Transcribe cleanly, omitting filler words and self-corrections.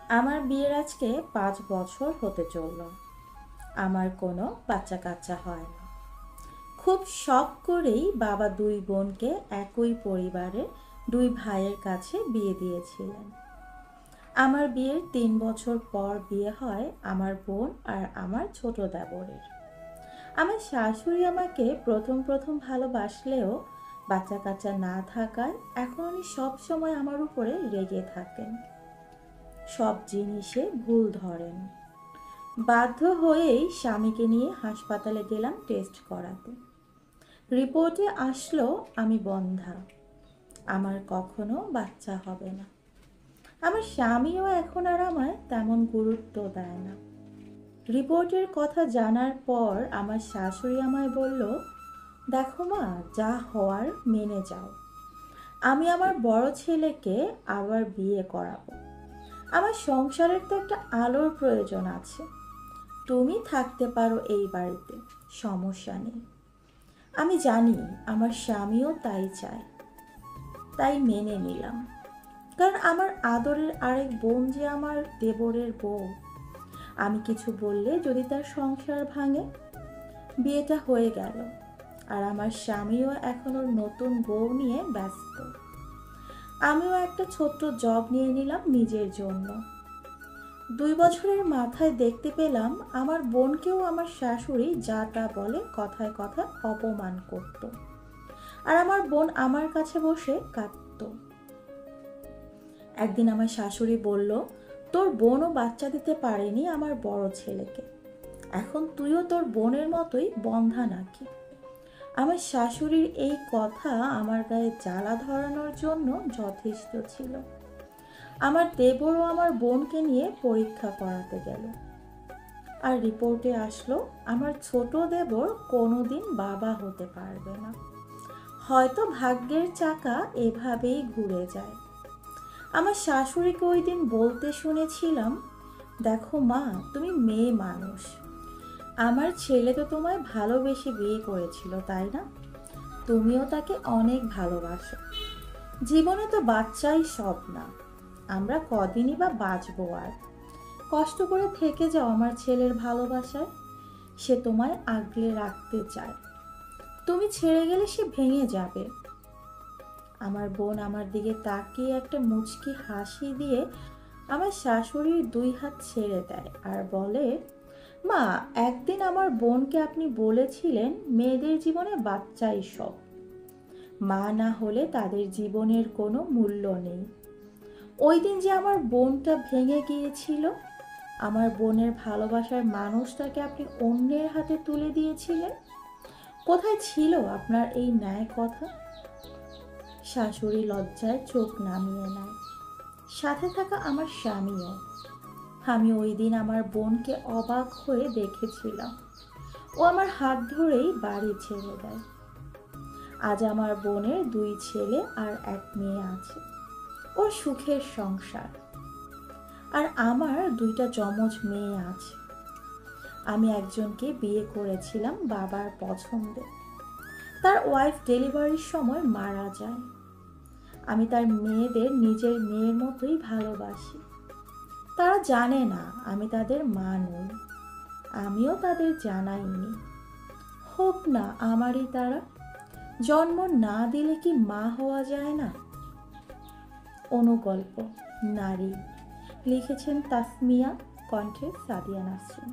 আমার বিয়ের আজকে ৫ বছর হতে চলল। আমার কোনো বাচ্চা কাচ্চা হয় না। খুব শখ করেই বাবা দুই বোনকে একই পরিবারে দুই ভাইয়ের কাছে বিয়ে দিয়েছিলেন। আমার বিয়ের ৩ বছর পর বিয়ে হয় আমার বোন আর আমার ছোট দেবরের। আমার শাশুড়ি আমাকে প্রথম প্রথম ভালোবাসলেও বাচ্চা কাচ্চা না থাকায় এখন উনি সবসময় আমার উপরে রেগে থাকেন। সব জিনিসে ভুল ধরেন। বাধ্য হয়েই স্বামীকে নিয়ে হাসপাতালে গেলাম টেস্ট করাতে। রিপোর্টে আসলো আমি বন্ধ্যা। আমার কখনো বাচ্চা হবে না। আমার স্বামীও এখন আর আমায় তেমন গুরুত্ব দেয় না। রিপোর্টের কথা জানার পর আমার শাশুড়ি আমায় বলল, দেখো মা, যা হওয়ার মেনে যাও। আমি আমার বড় ছেলেকে আবার বিয়ে করাবো। আমার সংসারের তো একটা আলোর প্রয়োজন আছে। তুমি থাকতে পারো এই বাড়িতে, সমস্যা নেই। আমি জানি আমার স্বামীও তাই চায়, তাই মেনে নিলাম। কারণ আমার আদরের আরেক বোন যে আমার দেবরের বউ। আমি কিছু বললে যদি তার সংসার ভাঙে। বিয়েটা হয়ে গেল, আর আমার স্বামীও এখন ওর নতুন বউ নিয়ে ব্যস্ত। আমিও একটা ছোট্ট জব নিয়ে নিলাম নিজের জন্য। ২ বছরের মাথায় দেখতে পেলাম আমার বোনকেও আমার শাশুড়ি যা তা বলে কথায় কথায় অপমান করত। আর আমার বোন আমার কাছে বসে কাঁদত। একদিন আমার শাশুড়ি বলল, তোর বোনও বাচ্চা দিতে পারেনি আমার বড় ছেলেকে, এখন তুইও তোর বোনের মতোই বন্ধা নাকি? আমার শাশুড়ির এই কথা আমার গায়ে জ্বালা ধরানোর জন্য যথেষ্ট ছিল। আমার দেবরও আমার বোনকে নিয়ে পরীক্ষা করাতে গেল, আর রিপোর্টে আসলো আমার ছোট দেবর কোনোদিন বাবা হতে পারবে না। হয়তো ভাগ্যের চাকা এভাবেই ঘুরে যায়। আমার শাশুড়িকে ওই দিন বলতে শুনেছিলাম, দেখো মা, তুমি মেয়ে মানুষ। আমার ছেলে তো তোমায় ভালোবেসে বিয়ে করেছিল, তাই না? তুমিও তাকে অনেক ভালোবাসো। জীবনে তো বাচ্চাই সব না। আমরা কদিনই বা বাঁচবো আর। কষ্ট করে থেকে যাও আমার ছেলের ভালোবাসায়। সে তোমায় আগলে রাখতে চায়। তুমি ছেড়ে গেলে সে ভেঙে যাবে। আমার বোন আমার দিকে তাকিয়ে একটা মুচকি হাসি দিয়ে আমার শাশুড়ির ২ হাত ছেড়ে দেয় আর বলে, মা, একদিন আমার বোনকে আপনি বলেছিলেন মেয়েদের জীবনে বাচ্চাই সব। মা না হলে তাদের জীবনের কোনো মূল্য নেই। ওই দিন যে আমার বোনটা ভেঙে গিয়েছিল, আমার বোনের ভালোবাসার মানুষটাকে আপনি অন্যের হাতে তুলে দিয়েছিলেন। কোথায় ছিল আপনার এই ন্যায় কথা? শাশুড়ি লজ্জায় চোখ নামিয়ে নেয়, সাথে থাকা আমার স্বামীও। আমি ওই দিন আমার বোনকে অবাক হয়ে দেখেছিলাম। ও আমার হাত ধরেই বাড়ি ছেড়ে দেয়। আজ আমার বোনের 2 ছেলে আর 1 মেয়ে আছে। ওর সুখের সংসার। আর আমার 2টা যমজ মেয়ে আছে। আমি একজনকে বিয়ে করেছিলাম বাবার পছন্দে। তার ওয়াইফ ডেলিভারির সময় মারা যায়। আমি তার মেয়েদের নিজের মেয়ের মতোই ভালোবাসি। তারা জানে না আমি তাদের মা নই। আমিও তাদের জানাইনি। হোক না আমারই তারা। জন্ম না দিলে কি মা হওয়া যায় না? অনুগল্প, নারী। লিখেছেন তাসমিয়া, কণ্ঠে সাদিয়া নাসরিন।